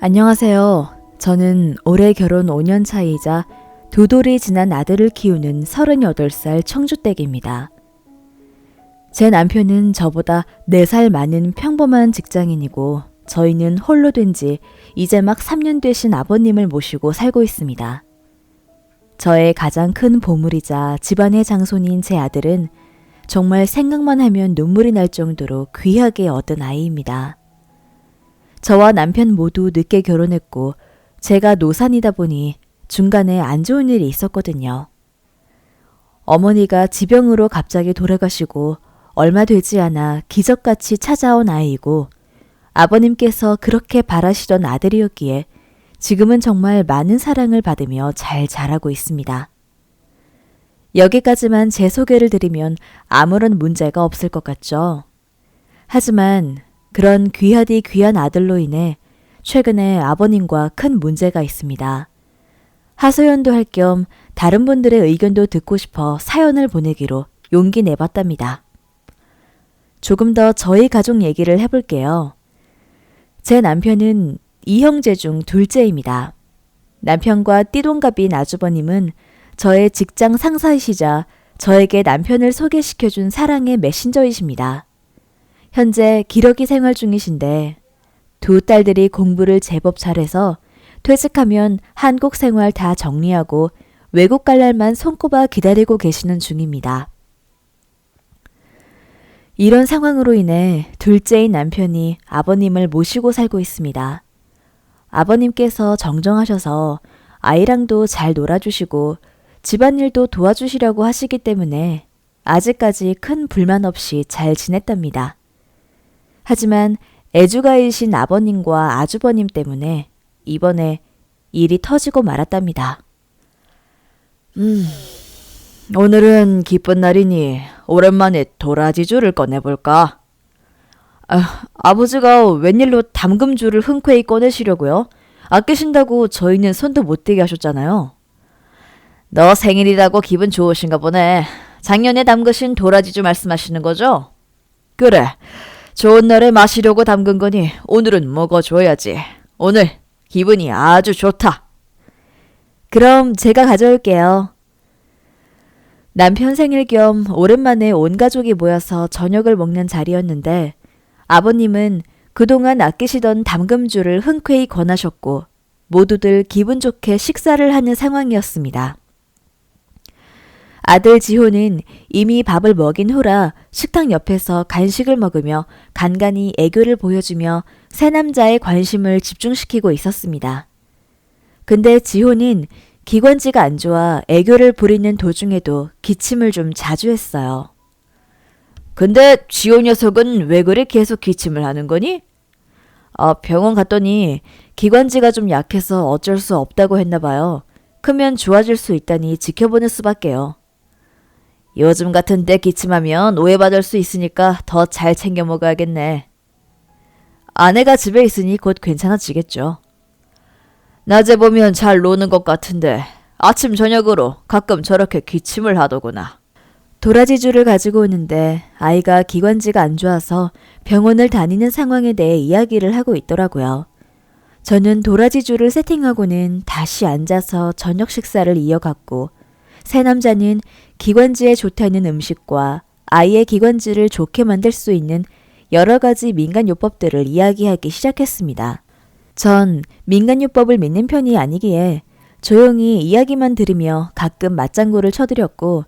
안녕하세요. 저는 올해 결혼 5년 차이자 두 돌이 지난 아들을 키우는 38살 청주댁입니다. 제 남편은 저보다 4살 많은 평범한 직장인이고 저희는 홀로 된 지 이제 막 3년 되신 아버님을 모시고 살고 있습니다. 저의 가장 큰 보물이자 집안의 장손인 제 아들은 정말 생각만 하면 눈물이 날 정도로 귀하게 얻은 아이입니다. 저와 남편 모두 늦게 결혼했고 제가 노산이다 보니 중간에 안 좋은 일이 있었거든요. 어머니가 지병으로 갑자기 돌아가시고 얼마 되지 않아 기적같이 찾아온 아이이고 아버님께서 그렇게 바라시던 아들이었기에 지금은 정말 많은 사랑을 받으며 잘 자라고 있습니다. 여기까지만 제 소개를 드리면 아무런 문제가 없을 것 같죠. 하지만 그런 귀하디 귀한 아들로 인해 최근에 아버님과 큰 문제가 있습니다. 하소연도 할 겸 다른 분들의 의견도 듣고 싶어 사연을 보내기로 용기 내봤답니다. 조금 더 저희 가족 얘기를 해볼게요. 제 남편은 2형제 중 둘째입니다. 남편과 띠동갑인 아주버님은 저의 직장 상사이시자 저에게 남편을 소개시켜준 사랑의 메신저이십니다. 현재 기러기 생활 중이신데 두 딸들이 공부를 제법 잘해서 퇴직하면 한국 생활 다 정리하고 외국 갈 날만 손꼽아 기다리고 계시는 중입니다. 이런 상황으로 인해 둘째인 남편이 아버님을 모시고 살고 있습니다. 아버님께서 정정하셔서 아이랑도 잘 놀아주시고 집안일도 도와주시려고 하시기 때문에 아직까지 큰 불만 없이 잘 지냈답니다. 하지만 애주가이신 아버님과 아주버님 때문에 이번에 일이 터지고 말았답니다. 오늘은 기쁜 날이니 오랜만에 도라지줄을 꺼내볼까? 아버지가 웬일로 담금줄을 흔쾌히 꺼내시려고요? 아끼신다고 저희는 손도 못 대게 하셨잖아요. 너 생일이라고 기분 좋으신가 보네. 작년에 담그신 도라지주 말씀하시는 거죠? 그래. 좋은 날에 마시려고 담근 거니 오늘은 먹어줘야지. 오늘 기분이 아주 좋다. 그럼 제가 가져올게요. 남편 생일 겸 오랜만에 온 가족이 모여서 저녁을 먹는 자리였는데 아버님은 그동안 아끼시던 담금주를 흔쾌히 권하셨고 모두들 기분 좋게 식사를 하는 상황이었습니다. 아들 지호는 이미 밥을 먹인 후라 식탁 옆에서 간식을 먹으며 간간히 애교를 보여주며 새 남자의 관심을 집중시키고 있었습니다. 근데 지호는 기관지가 안 좋아 애교를 부리는 도중에도 기침을 좀 자주 했어요. 근데 지호 녀석은 왜 그리 계속 기침을 하는 거니? 병원 갔더니 기관지가 좀 약해서 어쩔 수 없다고 했나 봐요. 크면 좋아질 수 있다니 지켜보는 수밖에요. 요즘 같은 때 기침하면 오해받을 수 있으니까 더 잘 챙겨 먹어야겠네. 아내가 집에 있으니 곧 괜찮아지겠죠. 낮에 보면 잘 노는 것 같은데 아침 저녁으로 가끔 저렇게 기침을 하더구나. 도라지주를 가지고 오는데 아이가 기관지가 안 좋아서 병원을 다니는 상황에 대해 이야기를 하고 있더라고요. 저는 도라지주를 세팅하고는 다시 앉아서 저녁 식사를 이어갔고 새 남자는 기관지에 좋다는 음식과 아이의 기관지를 좋게 만들 수 있는 여러 가지 민간요법들을 이야기하기 시작했습니다. 전 민간요법을 믿는 편이 아니기에 조용히 이야기만 들으며 가끔 맞장구를 쳐드렸고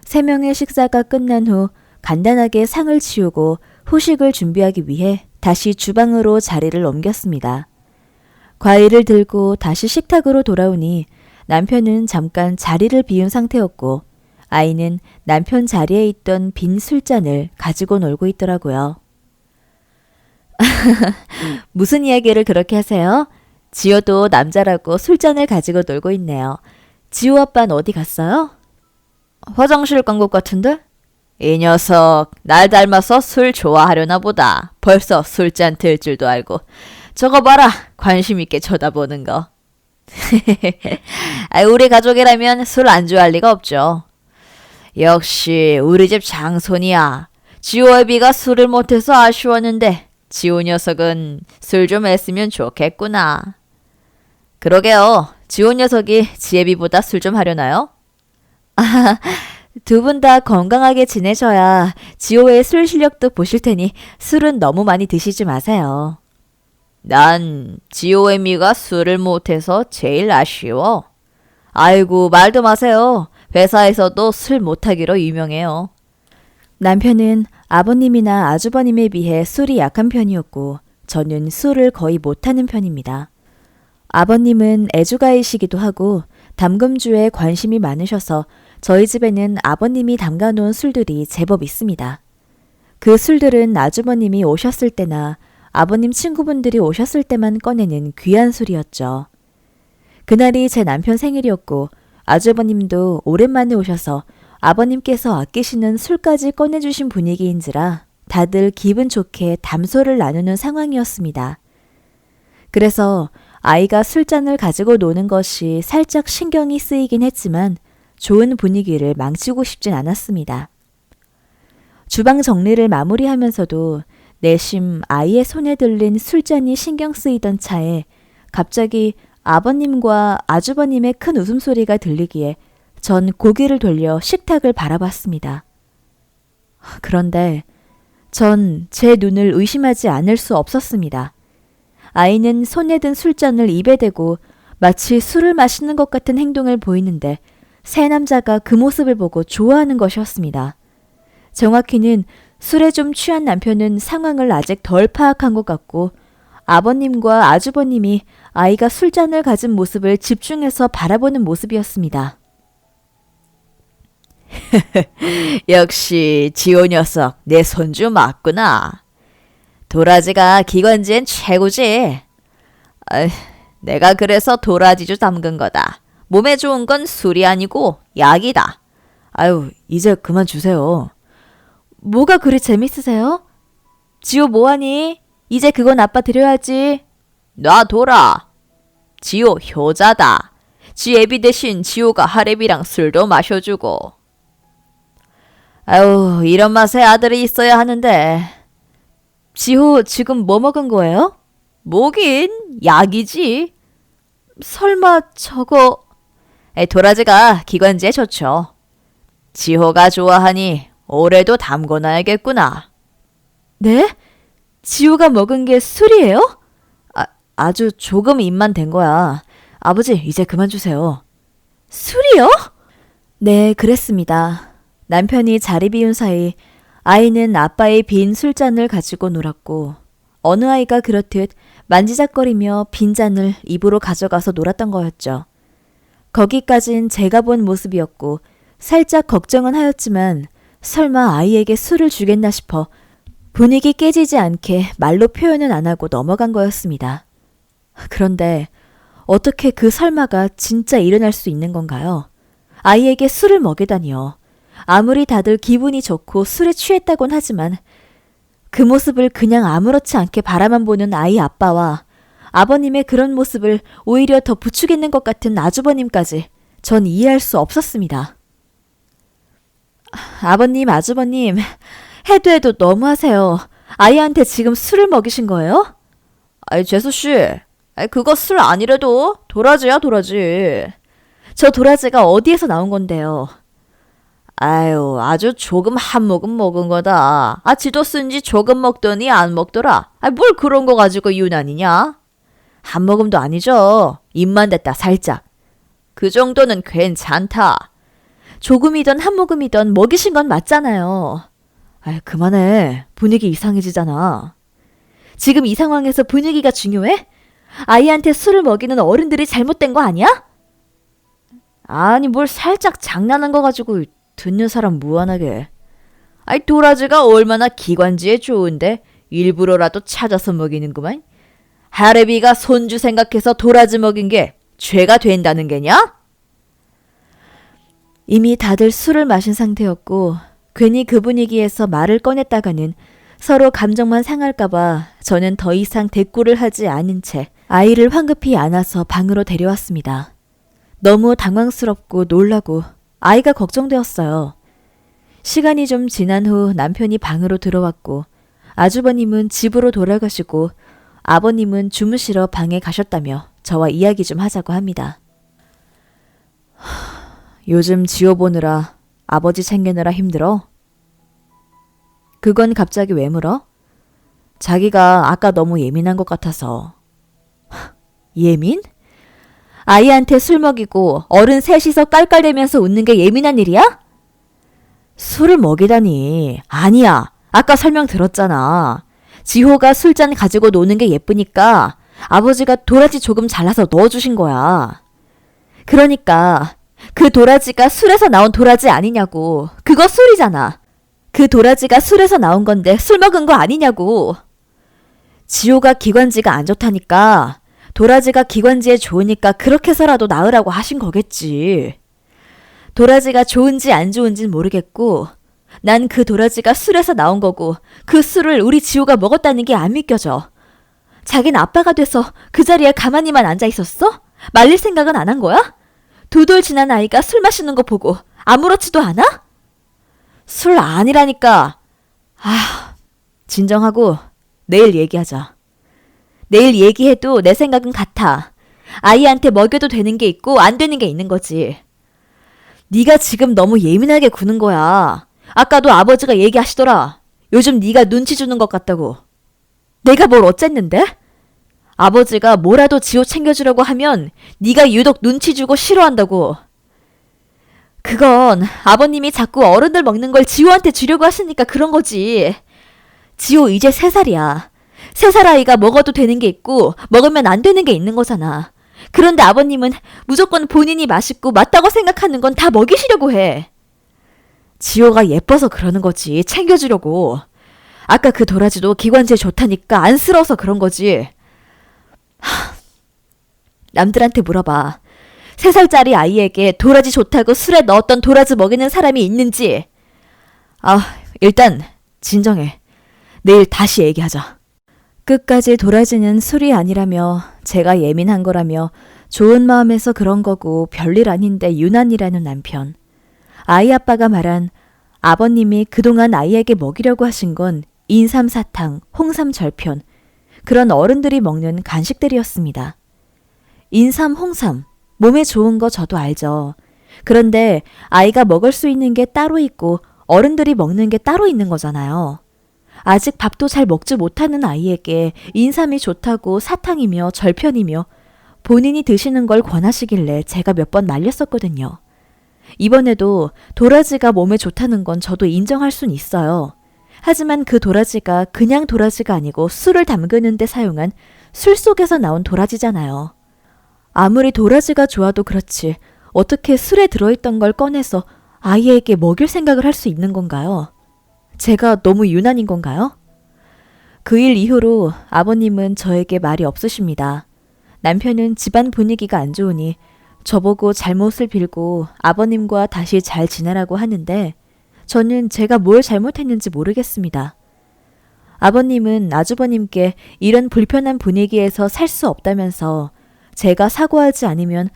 3명의 식사가 끝난 후 간단하게 상을 치우고 후식을 준비하기 위해 다시 주방으로 자리를 옮겼습니다. 과일을 들고 다시 식탁으로 돌아오니 남편은 잠깐 자리를 비운 상태였고 아이는 남편 자리에 있던 빈 술잔을 가지고 놀고 있더라고요. 무슨 이야기를 그렇게 하세요? 지호도 남자라고 술잔을 가지고 놀고 있네요. 지호 아빠는 어디 갔어요? 화장실 간 것 같은데? 이 녀석 날 닮아서 술 좋아하려나 보다. 벌써 술잔 들 줄도 알고. 저거 봐라. 관심 있게 쳐다보는 거. 우리 가족이라면 술 안 좋아할 리가 없죠. 역시 우리 집 장손이야. 지호애비가 술을 못해서 아쉬웠는데 지호 녀석은 술 좀 했으면 좋겠구나. 그러게요. 지호 녀석이 지혜비보다 술 좀 하려나요? 두 분 다 건강하게 지내셔야 지호의 술 실력도 보실 테니 술은 너무 많이 드시지 마세요. 난 지호애미가 술을 못해서 제일 아쉬워. 아이고, 말도 마세요. 회사에서도 술 못하기로 유명해요. 남편은 아버님이나 아주버님에 비해 술이 약한 편이었고 저는 술을 거의 못하는 편입니다. 아버님은 애주가이시기도 하고 담금주에 관심이 많으셔서 저희 집에는 아버님이 담가놓은 술들이 제법 있습니다. 그 술들은 아주버님이 오셨을 때나 아버님 친구분들이 오셨을 때만 꺼내는 귀한 술이었죠. 그날이 제 남편 생일이었고 아주버님도 오랜만에 오셔서 아버님께서 아끼시는 술까지 꺼내주신 분위기인지라 다들 기분 좋게 담소를 나누는 상황이었습니다. 그래서 아이가 술잔을 가지고 노는 것이 살짝 신경이 쓰이긴 했지만 좋은 분위기를 망치고 싶진 않았습니다. 주방 정리를 마무리하면서도 내심 아이의 손에 들린 술잔이 신경 쓰이던 차에 갑자기 아버님과 아주버님의 큰 웃음소리가 들리기에 전 고개를 돌려 식탁을 바라봤습니다. 그런데 전 제 눈을 의심하지 않을 수 없었습니다. 아이는 손에 든 술잔을 입에 대고 마치 술을 마시는 것 같은 행동을 보이는데 새 남자가 그 모습을 보고 좋아하는 것이었습니다. 정확히는 술에 좀 취한 남편은 상황을 아직 덜 파악한 것 같고 아버님과 아주버님이 아이가 술잔을 가진 모습을 집중해서 바라보는 모습이었습니다. 역시 지호 녀석 내 손주 맞구나. 도라지가 기관지엔 최고지. 내가 그래서 도라지주 담근 거다. 몸에 좋은 건 술이 아니고 약이다. 아유, 이제 그만 주세요. 뭐가 그리 재밌으세요? 지호 뭐하니? 이제 그건 아빠 드려야지. 놔둬라. 지호 효자다. 지 애비 대신 지호가 하랩이랑 술도 마셔주고. 아유, 이런 맛에 아들이 있어야 하는데. 지호 지금 뭐 먹은 거예요? 뭐긴 약이지. 설마 저거... 도라지가 기관지에 좋죠. 지호가 좋아하니 올해도 담궈놔야겠구나. 네? 지호가 먹은 게 술이에요? 아주 조금 입만 댄 거야. 아버지, 이제 그만 주세요. 술이요? 네, 그랬습니다. 남편이 자리 비운 사이 아이는 아빠의 빈 술잔을 가지고 놀았고 어느 아이가 그렇듯 만지작거리며 빈잔을 입으로 가져가서 놀았던 거였죠. 거기까진 제가 본 모습이었고 살짝 걱정은 하였지만 설마 아이에게 술을 주겠나 싶어 분위기 깨지지 않게 말로 표현은 안 하고 넘어간 거였습니다. 그런데 어떻게 그 설마가 진짜 일어날 수 있는 건가요? 아이에게 술을 먹이다니요. 아무리 다들 기분이 좋고 술에 취했다곤 하지만 그 모습을 그냥 아무렇지 않게 바라만 보는 아이 아빠와 아버님의 그런 모습을 오히려 더 부추기는 것 같은 아주버님까지 전 이해할 수 없었습니다. 아버님, 아주버님, 해도 해도 너무하세요. 아이한테 지금 술을 먹이신 거예요? 재수씨, 그거 술 아니래도 도라지야, 도라지. 저 도라지가 어디에서 나온 건데요? 아유, 아주 조금 한 모금 먹은 거다. 지도 쓴지 조금 먹더니 안 먹더라. 뭘 그런 거 가지고 유난이냐? 한 모금도 아니죠. 입만 댔다, 살짝. 그 정도는 괜찮다. 조금이든 한 모금이든 먹이신 건 맞잖아요. 그만해. 분위기 이상해지잖아. 지금 이 상황에서 분위기가 중요해? 아이한테 술을 먹이는 어른들이 잘못된 거 아니야? 아니, 뭘 살짝 장난한 거 가지고 듣는 사람 무한하게. 도라지가 얼마나 기관지에 좋은데 일부러라도 찾아서 먹이는구만. 하레비가 손주 생각해서 도라지 먹인 게 죄가 된다는 게냐? 이미 다들 술을 마신 상태였고 괜히 그 분위기에서 말을 꺼냈다가는 서로 감정만 상할까봐 저는 더 이상 대꾸를 하지 않은 채 아이를 황급히 안아서 방으로 데려왔습니다. 너무 당황스럽고 놀라고 아이가 걱정되었어요. 시간이 좀 지난 후 남편이 방으로 들어왔고 아주버님은 집으로 돌아가시고 아버님은 주무시러 방에 가셨다며 저와 이야기 좀 하자고 합니다. 요즘 지호 보느라 아버지 챙기느라 힘들어? 그건 갑자기 왜 물어? 자기가 아까 너무 예민한 것 같아서. 예민? 아이한테 술 먹이고 어른 셋이서 깔깔대면서 웃는 게 예민한 일이야? 술을 먹이다니. 아니야. 아까 설명 들었잖아. 지호가 술잔 가지고 노는 게 예쁘니까 아버지가 도라지 조금 잘라서 넣어주신 거야. 그러니까 그 도라지가 술에서 나온 도라지 아니냐고. 그거 술이잖아. 그 도라지가 술에서 나온 건데 술 먹은 거 아니냐고. 지호가 기관지가 안 좋다니까 도라지가 기관지에 좋으니까 그렇게 해서라도 나으라고 하신 거겠지. 도라지가 좋은지 안 좋은지는 모르겠고 난 그 도라지가 술에서 나온 거고 그 술을 우리 지호가 먹었다는 게 안 믿겨져. 자기는 아빠가 돼서 그 자리에 가만히만 앉아 있었어? 말릴 생각은 안 한 거야? 2돌 지난 아이가 술 마시는 거 보고 아무렇지도 않아? 술 아니라니까. 진정하고 내일 얘기하자. 내일 얘기해도 내 생각은 같아. 아이한테 먹여도 되는 게 있고 안 되는 게 있는 거지. 네가 지금 너무 예민하게 구는 거야. 아까도 아버지가 얘기하시더라. 요즘 네가 눈치 주는 것 같다고. 내가 뭘 어쨌는데? 아버지가 뭐라도 지호 챙겨주려고 하면 네가 유독 눈치 주고 싫어한다고. 그건 아버님이 자꾸 어른들 먹는 걸 지호한테 주려고 하시니까 그런 거지. 지호 이제 3살이야. 3살 아이가 먹어도 되는 게 있고 먹으면 안 되는 게 있는 거잖아. 그런데 아버님은 무조건 본인이 맛있고 맞다고 생각하는 건 다 먹이시려고 해. 지호가 예뻐서 그러는 거지. 챙겨주려고. 아까 그 도라지도 기관지에 좋다니까 안쓰러워서 그런 거지. 남들한테 물어봐. 3살짜리 아이에게 도라지 좋다고 술에 넣었던 도라지 먹이는 사람이 있는지. 일단 진정해. 내일 다시 얘기하자. 끝까지 도라지는 술이 아니라며 제가 예민한 거라며 좋은 마음에서 그런 거고 별일 아닌데 유난이라는 남편. 아이 아빠가 말한 아버님이 그동안 아이에게 먹이려고 하신 건 인삼사탕, 홍삼절편, 그런 어른들이 먹는 간식들이었습니다. 인삼, 홍삼, 몸에 좋은 거 저도 알죠. 그런데 아이가 먹을 수 있는 게 따로 있고 어른들이 먹는 게 따로 있는 거잖아요. 아직 밥도 잘 먹지 못하는 아이에게 인삼이 좋다고 사탕이며 절편이며 본인이 드시는 걸 권하시길래 제가 몇 번 말렸었거든요. 이번에도 도라지가 몸에 좋다는 건 저도 인정할 순 있어요. 하지만 그 도라지가 그냥 도라지가 아니고 술을 담그는 데 사용한 술 속에서 나온 도라지잖아요. 아무리 도라지가 좋아도 그렇지 어떻게 술에 들어있던 걸 꺼내서 아이에게 먹일 생각을 할 수 있는 건가요? 제가 너무 유난인 건가요? 그 일 이후로 아버님은 저에게 말이 없으십니다. 남편은 집안 분위기가 안 좋으니 저보고 잘못을 빌고 아버님과 다시 잘 지내라고 하는데 저는 제가 뭘 잘못했는지 모르겠습니다. 아버님은 아주버님께 이런 불편한 분위기에서 살 수 없다면서 제가 사과하지 않으면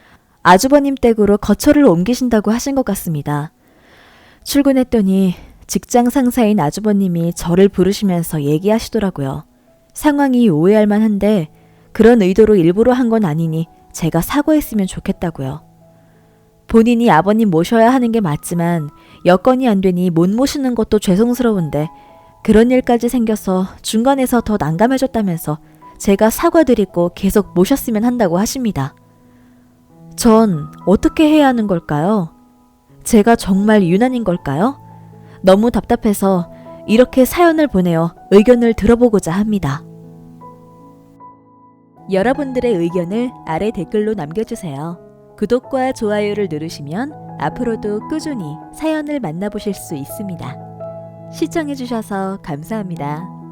아주버님 댁으로 거처를 옮기신다고 하신 것 같습니다. 출근했더니 직장 상사인 아주버님이 저를 부르시면서 얘기하시더라고요. 상황이 오해할 만한데 그런 의도로 일부러 한 건 아니니 제가 사과했으면 좋겠다고요. 본인이 아버님 모셔야 하는 게 맞지만 여건이 안 되니 못 모시는 것도 죄송스러운데 그런 일까지 생겨서 중간에서 더 난감해졌다면서 제가 사과드리고 계속 모셨으면 한다고 하십니다. 전 어떻게 해야 하는 걸까요? 제가 정말 유난인 걸까요? 너무 답답해서 이렇게 사연을 보내어 의견을 들어보고자 합니다. 여러분들의 의견을 아래 댓글로 남겨주세요. 구독과 좋아요를 누르시면 앞으로도 꾸준히 사연을 만나보실 수 있습니다. 시청해주셔서 감사합니다.